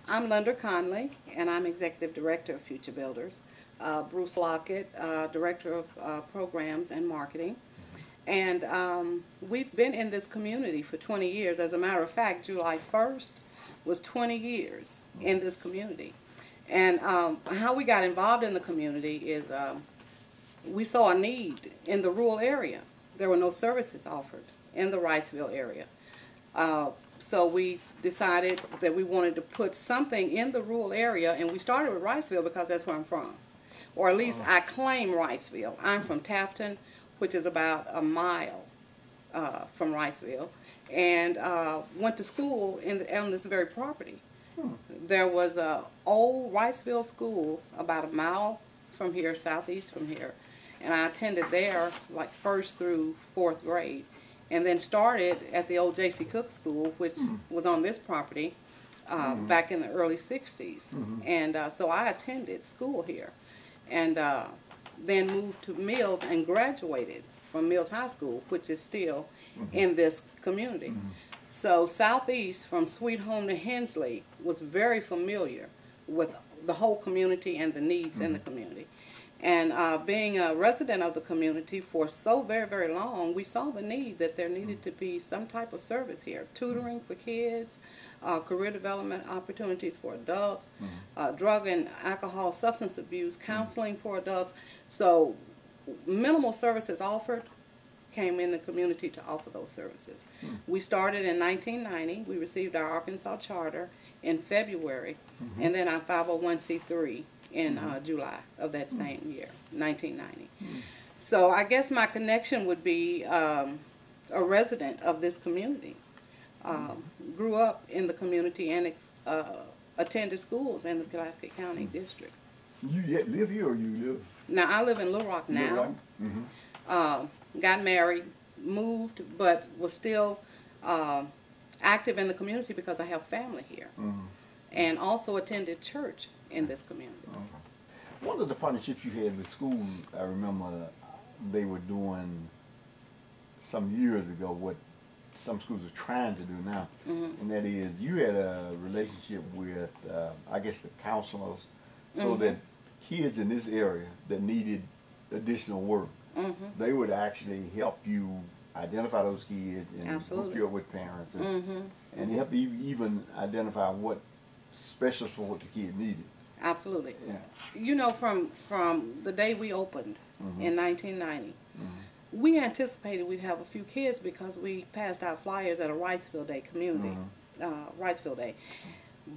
I'm Linder Conley, and I'm Executive Director of Future Builders. Bruce Locket, Director of Programs and Marketing. And we've been in this community for 20 years. As a matter of fact, July 1st was 20 years in this community. And how we got involved in the community is we saw a need in the rural area. There were no services offered in the Wrightsville area. So we decided that we wanted to put something in the rural area, and we started with Wrightsville because that's where I'm from. Or at least I claim Wrightsville. I'm from Tafton, which is about a mile from Wrightsville, and went to school on this very property. There was a old Wrightsville school about a mile from here, southeast from here, and I attended there like 1st through 4th grade, and then started at the old J.C. Cook School, which was on this property back in the early 60s. And so I attended school here, and then moved to Mills and graduated from Mills High School, which is still in this community. So Southeast, from Sweet Home to Hensley, was very familiar with the whole community and the needs in the community. And being a resident of the community for so very, very long, we saw the need that there needed to be some type of service here. Tutoring for kids, career development opportunities for adults, drug and alcohol substance abuse, counseling for adults. So minimal services offered came in the community to offer those services. We started in 1990. We received our Arkansas charter in February, and then our 501c3 in July of that same year, 1990. So I guess my connection would be a resident of this community. Grew up in the community and attended schools in the Pulaski County District. You yet live here, or you live? Now I live in Little Rock now. Got married, moved, but was still active in the community because I have family here. And also attended church in this community. One of the partnerships you had with schools, I remember they were doing some years ago what some schools are trying to do now, and that is you had a relationship with, I guess, the counselors, so that kids in this area that needed additional work, they would actually help you identify those kids and hook you up with parents, and help you even identify what special support the kid needed. Absolutely. Yeah. You know, from the day we opened in 1990, we anticipated we'd have a few kids because we passed out flyers at a Wrightsville Day community, Wrightsville Day.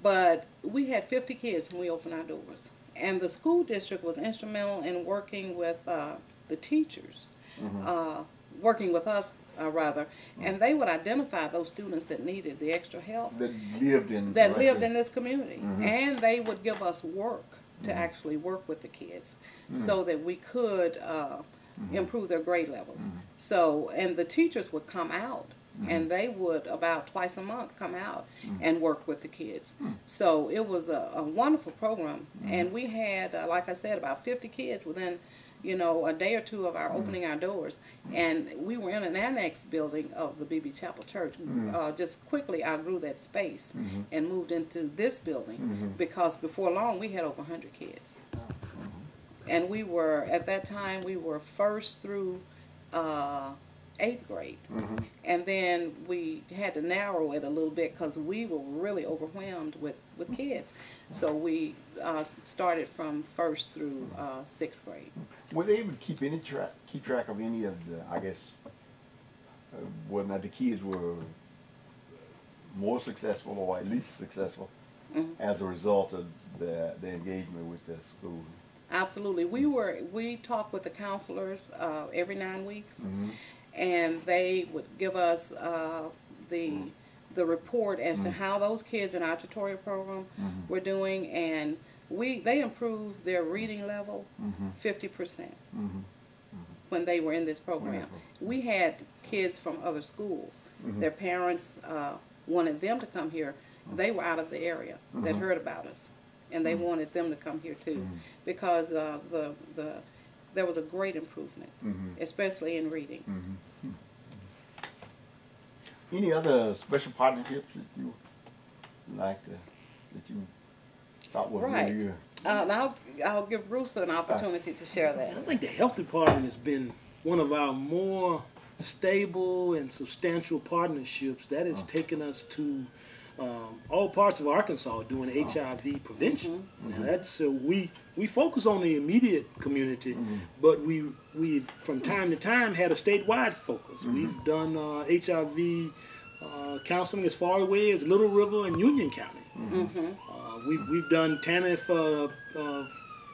But we had 50 kids when we opened our doors. And the school district was instrumental in working with the teachers, working with us rather, and they would identify those students that needed the extra help That lived in this community, and they would give us work to actually work with the kids so that we could improve their grade levels. So, and the teachers would come out, and they would about twice a month come out and work with the kids. So it was a wonderful program, and we had, like I said, about 50 kids within, you know, a day or two of our opening our doors, and we were in an annex building of the BB Chapel Church. Just quickly outgrew that space and moved into this building because before long we had over 100 kids. And we were, at that time, we were 1st through 8th grade. And then we had to narrow it a little bit because we were really overwhelmed with kids. So we started from 1st through 6th grade. Were they able to keep track of any of the, I guess, whether or not the kids were more successful or at least successful as a result of the engagement with the school? Absolutely. We talked with the counselors every 9 weeks, and they would give us the report as to how those kids in our tutorial program were doing, and they improved their reading level 50% when they were in this program. We had kids from other schools. Their parents wanted them to come here. They were out of the area that heard about us, and they wanted them to come here too, because there was a great improvement, especially in reading. Any other special partnerships that you like to that you thought was Right. really good? And I'll give Bruce an opportunity to share I that. think the health department has been one of our more stable and substantial partnerships that has taken us to all parts of Arkansas doing HIV prevention. Now that's we focus on the immediate community, but we from time to time had a statewide focus. We've done HIV counseling as far away as Little River and Union County. We've done TANF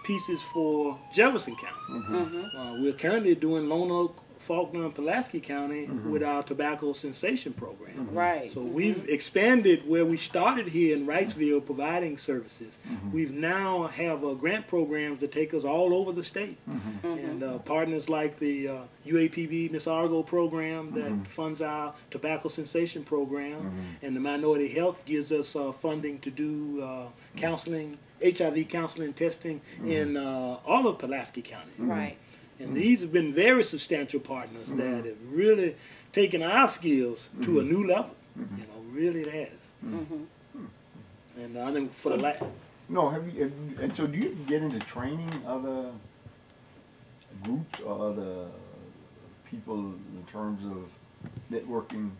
pieces for Jefferson County. We're currently doing Lone Oak, Faulkner, and Pulaski County with our tobacco cessation program. Right. So we've expanded where we started here in Wrightsville providing services. We've now have grant programs that take us all over the state. And partners like the UAPB Miss Argo program that funds our tobacco cessation program, and the Minority Health gives us funding to do counseling, HIV counseling and testing in all of Pulaski County. Right. And these have been very substantial partners that have really taken our skills to a new level. You know, really it has. And I think for the last... No, and so do you get into training other groups or other people in terms of networking,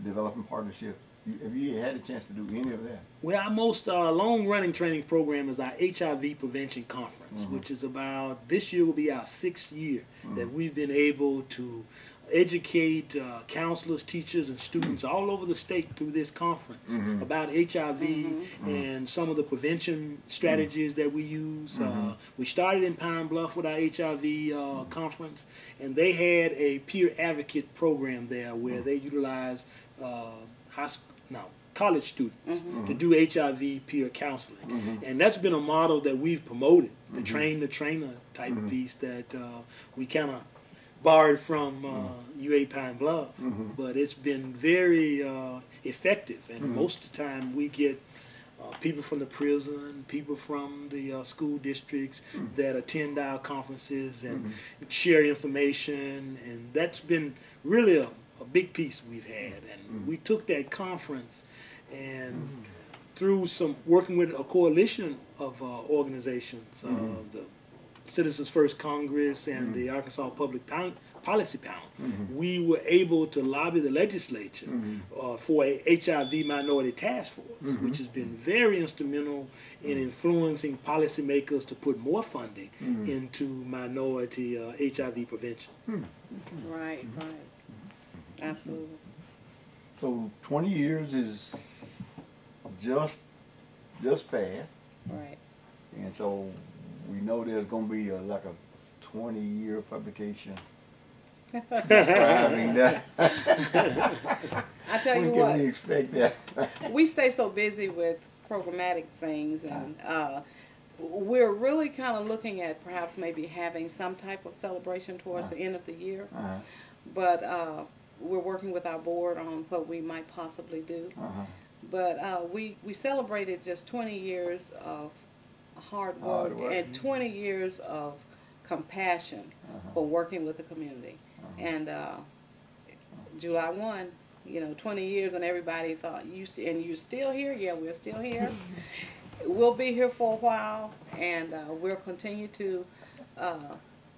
developing partnership? Have you had a chance to do any of that? Well, our most long-running training program is our HIV Prevention Conference, which is about, this year will be our 6th year that we've been able to educate counselors, teachers, and students all over the state through this conference about HIV and some of the prevention strategies that we use. We started in Pine Bluff with our HIV conference, and they had a peer advocate program there where they utilized college students to do HIV peer counseling. And that's been a model that we've promoted, the train the trainer type piece that we kind of borrowed from UA Pine Bluff, but it's been very effective. And most of the time we get people from the prison, people from the school districts that attend our conferences and share information, and that's been really a big piece we've had. And we took that conference and through some working with a coalition of organizations, the Citizens First Congress and the Arkansas Public Policy Panel, we were able to lobby the legislature for a HIV minority task force, which has been very instrumental in influencing policymakers to put more funding into minority HIV prevention. Right. Absolutely. So 20 years is just passed, Right. and so we know there's going to be like a 20-year publication describing that. I tell you when what, can we expect that? we stay so busy with programmatic things, and we're really kind of looking at perhaps maybe having some type of celebration towards the end of the year. But we're working with our board on what we might possibly do. But we celebrated just 20 years of hard work and 20 years of compassion for working with the community. And July 1, 20 years, and everybody thought, and you're still here? Yeah, we're still here. We'll be here for a while, and we'll continue to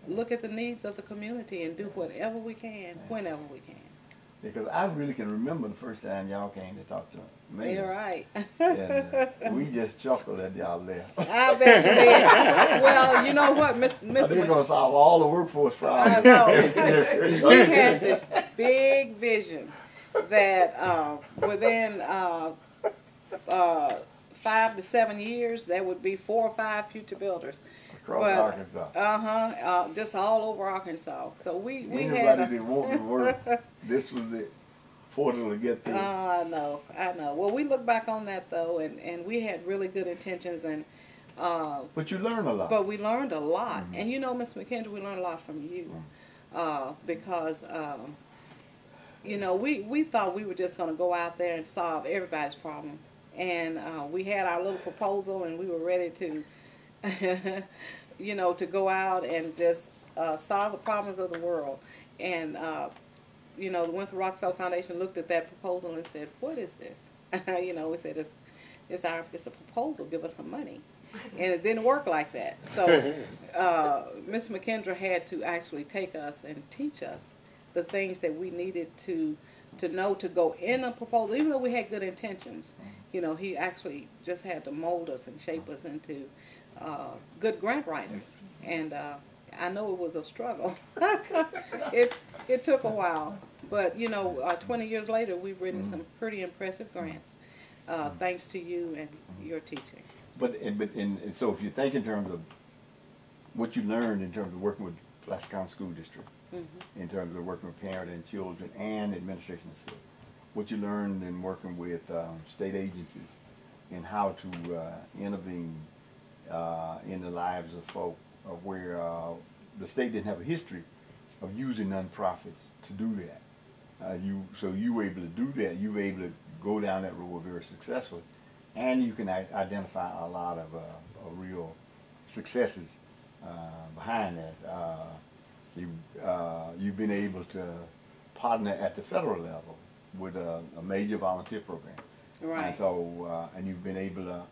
look at the needs of the community and do whatever we can, whenever we can. Because I really can remember the first time y'all came to talk to me. You're right. And we just chuckled at y'all there. I bet you did. Well, you know what, Mr. They're going to solve all the workforce problems. I know. We had this big vision that within 5 to 7 years, there would be 4 or 5 future builders. Across Arkansas. Just all over Arkansas. So we Anybody had that wanted to work, this was the portal to get through. I know. Well, we look back on that though, and we had really good intentions, and but you learn a lot. But we learned a lot, and Ms. McKendry, we learned a lot from you, because we thought we were just going to go out there and solve everybody's problem, and we had our little proposal, and we were ready to. To go out and just solve the problems of the world. And, the Winthrop Rockefeller Foundation looked at that proposal and said, what is this? We said, it's a proposal, give us some money. And it didn't work like that. So Ms. McKendra had to actually take us and teach us the things that we needed to know to go in a proposal, even though we had good intentions. You know, he actually just had to mold us and shape us into good grant writers. And I know it was a struggle. It took a while. But, you know, 20 years later, we've written some pretty impressive grants, thanks to you and your teaching. And so if you think in terms of what you learned in terms of working with Placer County School District, in terms of working with parents and children and administration of school, what you learned in working with state agencies and how to intervene in the lives of folk where the state didn't have a history of using nonprofits to do that. So you were able to do that. You were able to go down that road very successfully, and you can identify a lot of real successes behind that. You've been able to partner at the federal level with a major volunteer program, Right. and so and you've been able to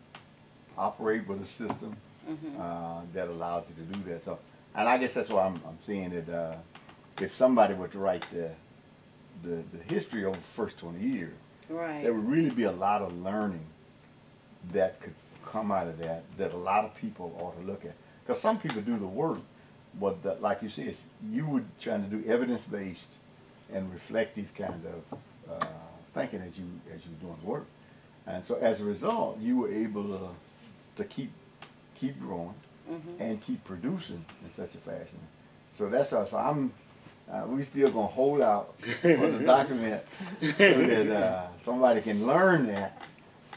operate with a system that allows you to do that. So, and I guess that's why I'm saying that if somebody were to write the history over the first 20 years, Right. there would really be a lot of learning that could come out of that a lot of people ought to look at. Because some people do the work, but like you said, you were trying to do evidence-based and reflective kind of thinking as you were doing the work. And so as a result, you were able to keep growing and keep producing in such a fashion. So that's us. So we still gonna hold out for the document so that somebody can learn that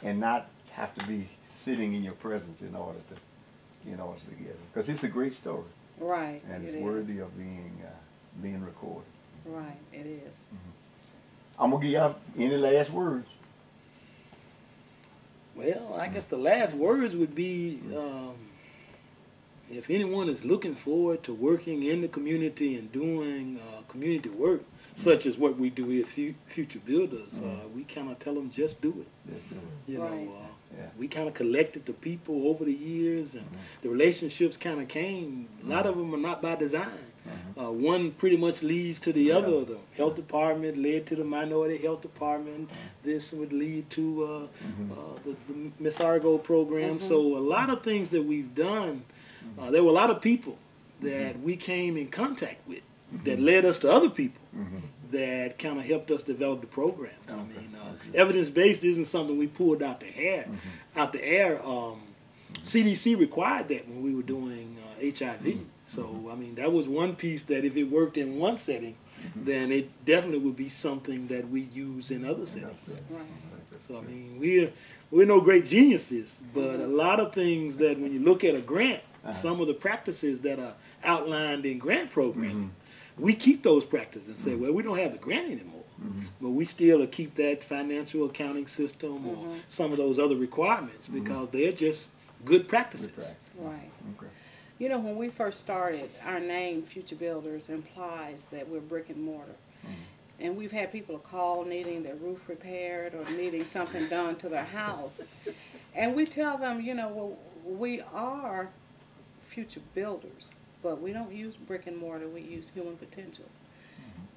and not have to be sitting in your presence in order to get it. Because it's a great story, Right. and it's It is. worthy of being recorded. Right. It is. I'm gonna give y'all any last words. Well, I guess the last words would be, if anyone is looking forward to working in the community and doing community work, such as what we do here at Future Builders, we kind of tell them just do it. Just do it. You Right. know, Yeah. we kind of collected the people over the years, and the relationships kind of came. A lot of them are not by design. One pretty much leads to the other. The health department led to the minority health department. This would lead to the Miss Argo program. So a lot of things that we've done, there were a lot of people that we came in contact with that led us to other people that kind of helped us develop the programs. I mean, evidence-based isn't something we pulled out the air. CDC required that when we were doing HIV. So, I mean, that was one piece that if it worked in one setting, then it definitely would be something that we use in other settings. Right. So, I mean, we're no great geniuses, but a lot of things that when you look at a grant, some of the practices that are outlined in grant programming, we keep those practices and say, well, we don't have the grant anymore, but we still keep that financial accounting system or some of those other requirements because they're just good practices. Right. Okay. You know, when we first started, our name, Future Builders, implies that we're brick and mortar. And we've had people call needing their roof repaired or needing something done to their house. And we tell them, you know, well, we are future builders, but we don't use brick and mortar, we use human potential.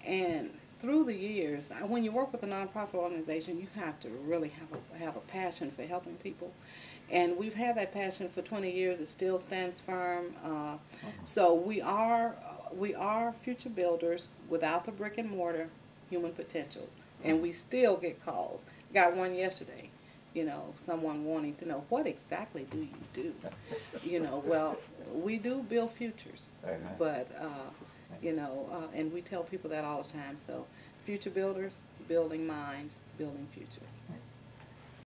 And through the years, when you work with a nonprofit organization, you have to really have a passion for helping people. And we've had that passion for 20 years. It still stands firm. So we are future builders without the brick and mortar human potentials. And we still get calls. Got one yesterday, you know, someone wanting to know, what exactly do you do? You know, well, we do build futures. But, you know, and we tell people that all the time. So future builders, building minds, building futures.